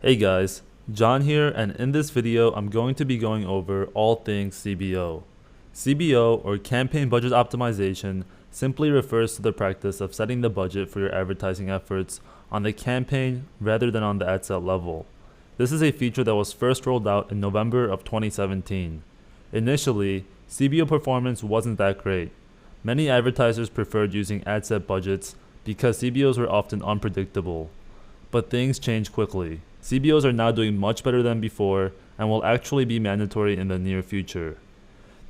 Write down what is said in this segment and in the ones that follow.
Hey guys, John here, and in this video I'm going to be going over all things CBO. CBO, or Campaign Budget Optimization, simply refers to the practice of setting the budget for your advertising efforts on the campaign rather than on the ad set level. This is a feature that was first rolled out in November of 2017. Initially, CBO performance wasn't that great. Many advertisers preferred using ad set budgets because CBOs were often unpredictable. But things changed quickly. CBOs are now doing much better than before and will actually be mandatory in the near future.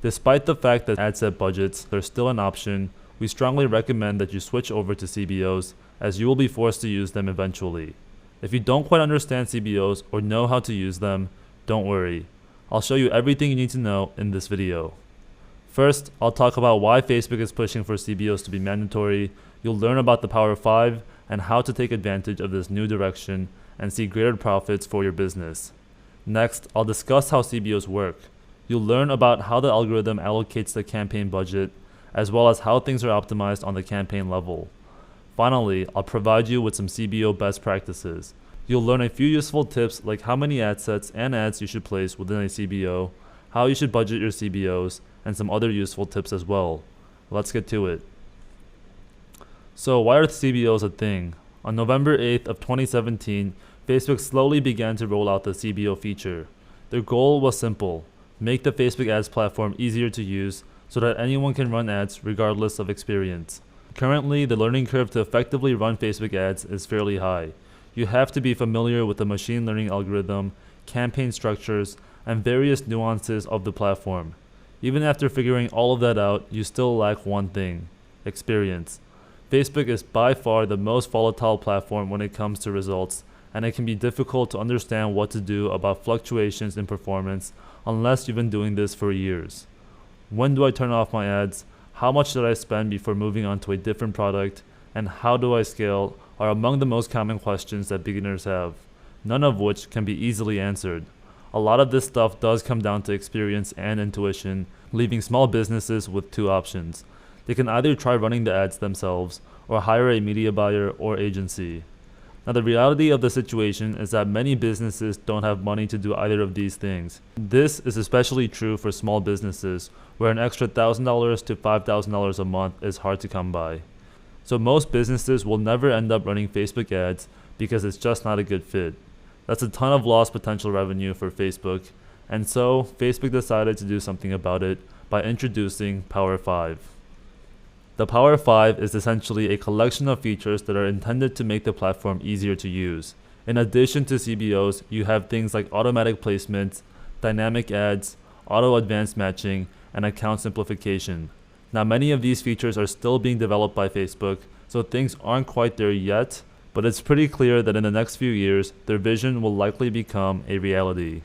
Despite the fact that ad set budgets are still an option, we strongly recommend that you switch over to CBOs as you will be forced to use them eventually. If you don't quite understand CBOs or know how to use them, don't worry. I'll show you everything you need to know in this video. First, I'll talk about why Facebook is pushing for CBOs to be mandatory. You'll learn about the Power 5 and how to take advantage of this new direction and see greater profits for your business. Next, I'll discuss how CBOs work. You'll learn about how the algorithm allocates the campaign budget, as well as how things are optimized on the campaign level. Finally, I'll provide you with some CBO best practices. You'll learn a few useful tips like how many ad sets and ads you should place within a CBO, how you should budget your CBOs, and some other useful tips as well. Let's get to it. So why are CBOs a thing? On November 8th of 2017, Facebook slowly began to roll out the CBO feature. Their goal was simple: make the Facebook ads platform easier to use so that anyone can run ads regardless of experience. Currently, the learning curve to effectively run Facebook ads is fairly high. You have to be familiar with the machine learning algorithm, campaign structures, and various nuances of the platform. Even after figuring all of that out, you still lack one thing: experience. Facebook is by far the most volatile platform when it comes to results, and it can be difficult to understand what to do about fluctuations in performance unless you've been doing this for years. When do I turn off my ads? How much should I spend before moving on to a different product? And how do I scale are among the most common questions that beginners have, none of which can be easily answered. A lot of this stuff does come down to experience and intuition, leaving small businesses with two options. They can either try running the ads themselves or hire a media buyer or agency. Now, the reality of the situation is that many businesses don't have money to do either of these things. This is especially true for small businesses, where an extra $1,000 to $5,000 a month is hard to come by. So most businesses will never end up running Facebook ads because it's just not a good fit. That's a ton of lost potential revenue for Facebook, and so Facebook decided to do something about it by introducing Power 5. The Power 5 is essentially a collection of features that are intended to make the platform easier to use. In addition to CBOs, you have things like automatic placements, dynamic ads, auto advanced matching, and account simplification. Now, many of these features are still being developed by Facebook, so things aren't quite there yet, but it's pretty clear that in the next few years, their vision will likely become a reality.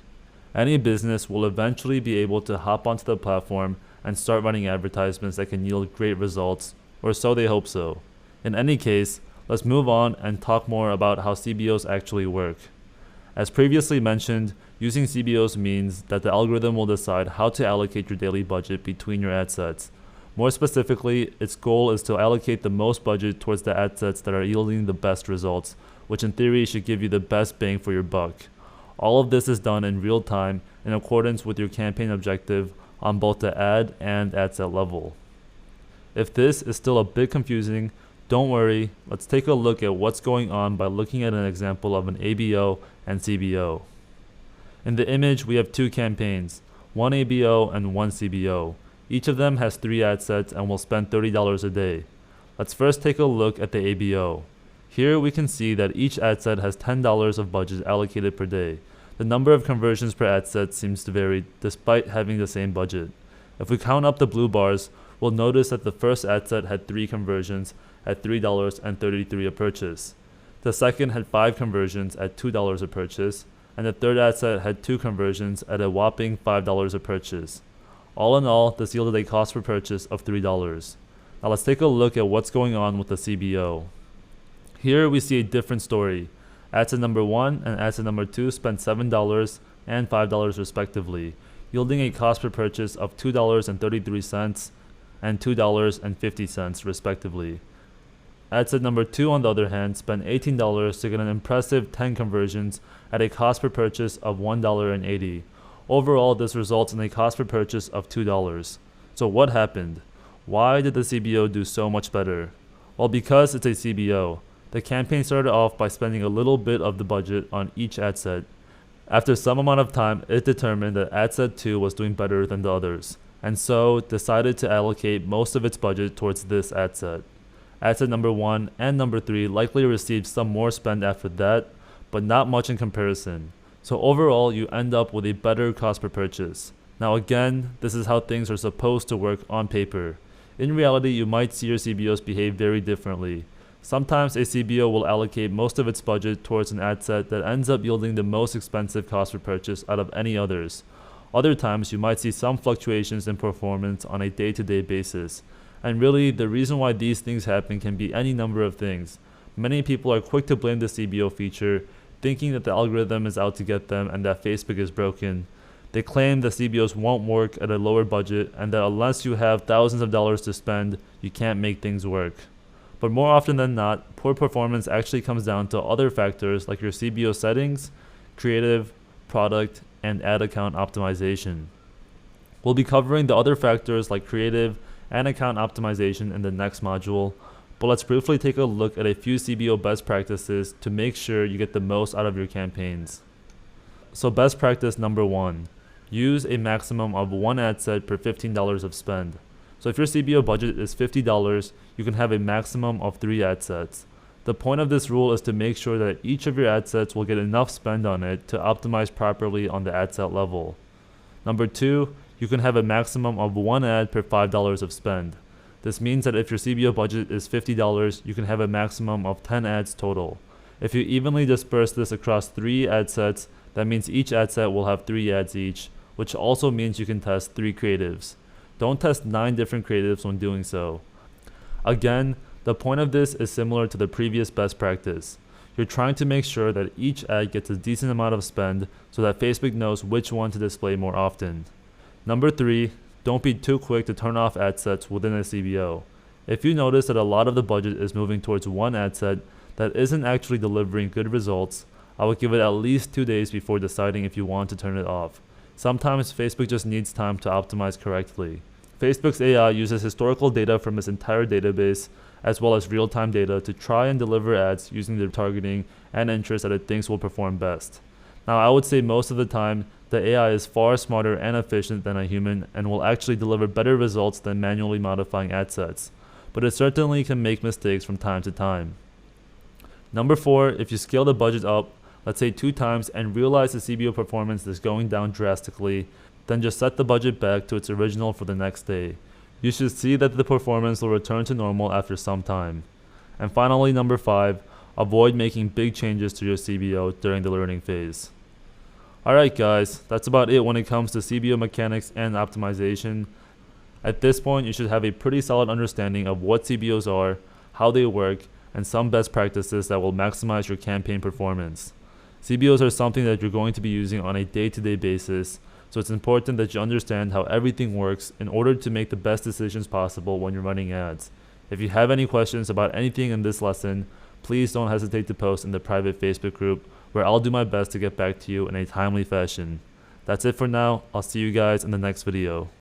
Any business will eventually be able to hop onto the platform and start running advertisements that can yield great results, or so they hope so. In any case, let's move on and talk more about how CBOs actually work. As previously mentioned, using CBOs means that the algorithm will decide how to allocate your daily budget between your ad sets. More specifically, its goal is to allocate the most budget towards the ad sets that are yielding the best results, which in theory should give you the best bang for your buck. All of this is done in real time in accordance with your campaign objective on both the ad and ad set level. If this is still a bit confusing, don't worry, let's take a look at what's going on by looking at an example of an ABO and CBO. In the image, we have two campaigns, one ABO and one CBO. Each of them has 3 ad sets and will spend $30 a day. Let's first take a look at the ABO. Here we can see that each ad set has $10 of budget allocated per day. The number of conversions per ad set seems to vary despite having the same budget. If we count up the blue bars, we'll notice that the first ad set had 3 conversions at $3.33 a purchase. The second had 5 conversions at $2 a purchase, and the third ad set had 2 conversions at a whopping $5 a purchase. All in all, this yielded a cost per purchase of $3. Now let's take a look at what's going on with the CBO. Here we see a different story. Ad set number 1 and ad set number 2 spent $7 and $5 respectively, yielding a cost per purchase of $2.33 and $2.50 respectively. Ad set number 2 on the other hand spent $18 to get an impressive 10 conversions at a cost per purchase of $1.80. Overall, this results in a cost per purchase of $2. So what happened? Why did the CBO do so much better? Well, because it's a CBO. The campaign started off by spending a little bit of the budget on each ad set. After some amount of time, it determined that ad set 2 was doing better than the others, and so decided to allocate most of its budget towards this ad set. Ad set number 1 and number 3 likely received some more spend after that, but not much in comparison. So overall, you end up with a better cost per purchase. Now again, this is how things are supposed to work on paper. In reality, you might see your CBOs behave very differently. Sometimes a CBO will allocate most of its budget towards an ad set that ends up yielding the most expensive cost per purchase out of any others. Other times, you might see some fluctuations in performance on a day-to-day basis. And really, the reason why these things happen can be any number of things. Many people are quick to blame the CBO feature, thinking that the algorithm is out to get them and that Facebook is broken. They claim that CBOs won't work at a lower budget and that unless you have thousands of dollars to spend, you can't make things work. But more often than not, poor performance actually comes down to other factors like your CBO settings, creative, product, and ad account optimization. We'll be covering the other factors like creative and account optimization in the next module, but let's briefly take a look at a few CBO best practices to make sure you get the most out of your campaigns. So best practice number 1, use a maximum of 1 ad set per $15 of spend. So if your CBO budget is $50, you can have a maximum of 3 ad sets. The point of this rule is to make sure that each of your ad sets will get enough spend on it to optimize properly on the ad set level. Number 2, you can have a maximum of 1 ad per $5 of spend. This means that if your CBO budget is $50, you can have a maximum of 10 ads total. If you evenly disperse this across 3 ad sets, that means each ad set will have 3 ads each, which also means you can test 3 creatives. Don't test 9 different creatives when doing so. Again, the point of this is similar to the previous best practice. You're trying to make sure that each ad gets a decent amount of spend so that Facebook knows which one to display more often. Number 3, don't be too quick to turn off ad sets within a CBO. If you notice that a lot of the budget is moving towards one ad set that isn't actually delivering good results, I would give it at least 2 days before deciding if you want to turn it off. Sometimes Facebook just needs time to optimize correctly. Facebook's AI uses historical data from its entire database as well as real-time data to try and deliver ads using the targeting and interest that it thinks will perform best. Now, I would say most of the time, the AI is far smarter and efficient than a human and will actually deliver better results than manually modifying ad sets, but it certainly can make mistakes from time to time. Number 4, if you scale the budget up, let's say 2 times, and realize the CBO performance is going down drastically, then just set the budget back to its original for the next day. You should see that the performance will return to normal after some time. And finally, number 5, avoid making big changes to your CBO during the learning phase. Alright guys, that's about it when it comes to CBO mechanics and optimization. At this point, you should have a pretty solid understanding of what CBOs are, how they work, and some best practices that will maximize your campaign performance. CBOs are something that you're going to be using on a day-to-day basis, so it's important that you understand how everything works in order to make the best decisions possible when you're running ads. If you have any questions about anything in this lesson, please don't hesitate to post in the private Facebook group, where I'll do my best to get back to you in a timely fashion. That's it for now. I'll see you guys in the next video.